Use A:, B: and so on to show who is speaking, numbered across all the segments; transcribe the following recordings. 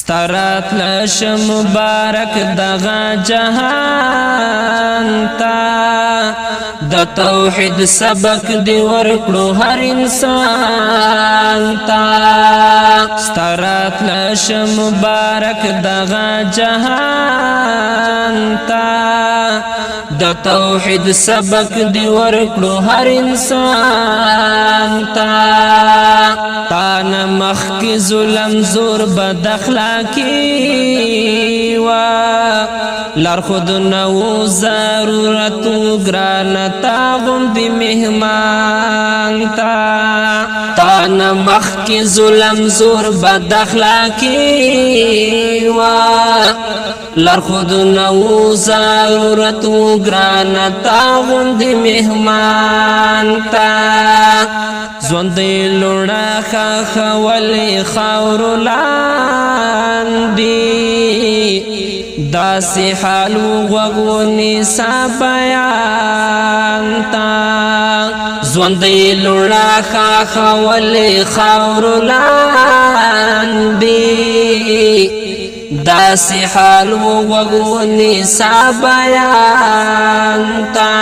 A: سترات لش مبارک دغا جهان تا د توحید سبق دی ورکړو هر انسان تا سترات لش مبارک دغا جهان تا د توحید سبق دی ورکړو هر انسان تا تان مخ کی ظلم زور بد اخلاقی وا لار خود نو ضرورت گرانتا غندی مهمان تا تان مخ کی ظلم زور بد اخلاقی وا لار خود نو ضرورت گرانتا غندی مهمان تا زوندی لونا خاولی خاور لاندی داسی حالو غوغونی سا بیان تا زوندی لونا خاولی خاور لاندی داسی حالو غوغونی سا بیان تا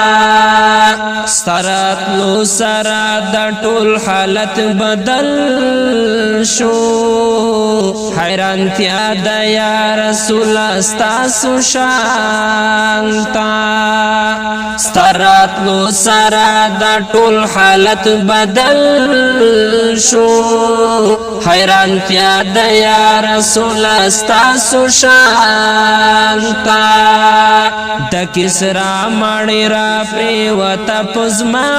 A: سترات لو سرا د ټول حالت بدل شو حیرانتیا د یا رسول استاسو شانتا سترات لو سرا د ټول حالت بدل شو حیرانتیا د یا رسول استاسو شانتا د کسرا مړی را پریوتا پزما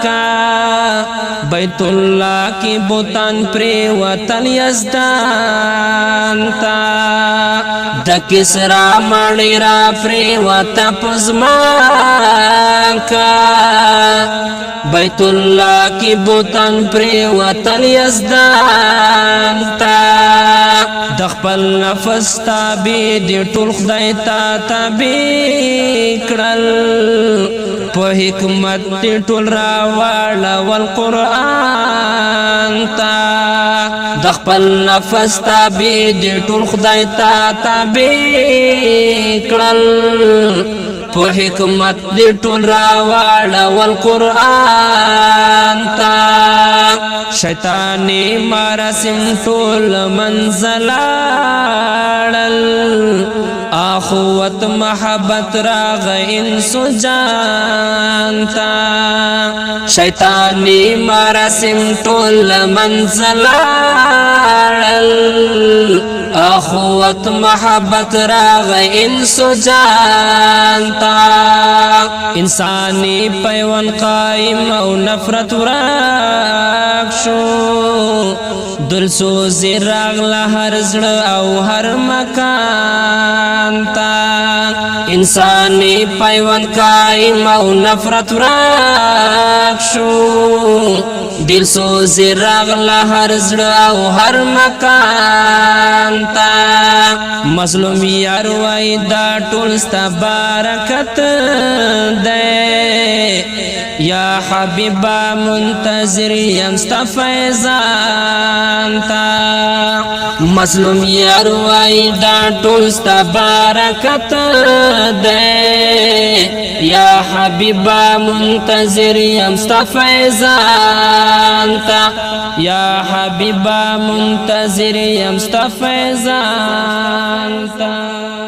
A: کا بیت اللہ کی بوتان پریوتن یزدان تا د کسرا مړی را پریوتا پزما کا بیت اللہ کی بوتان پریوتن یزدان تا د خپل نفس تابع دی ټول خدای تا تابع کړل په حکمت دی ټول راواړه والقرآن تا د خپل نفس تابع دی ټول خدای تا تابع کړل په حکمت دی ټول راواړه والقرآن تا شیطانی مراسم ټول منزلاړل اخوت محبت راغ انسو جانتا شیطانی مراسم ټول منزلاړل اخوت محبت راغ انسو جانتا انسانی پیوان قائم او نفرت راک شو دل سوزی راغلا هر زړه او هر مکان تا انسانی پیوان قائم او نفرت راک شو دل سوزی راغلا هر زړه او هر مکان تا مظلوم یار وای دا ټول ستا برکت دے یا حبیبا منتظر یم ستا فیضان تا مظلوم یار وای دا ټول ستا برکت دے یا حبیبا منتظر یم ستا فیضان تا یا حبیبا منتظر یم ستا فیضان تا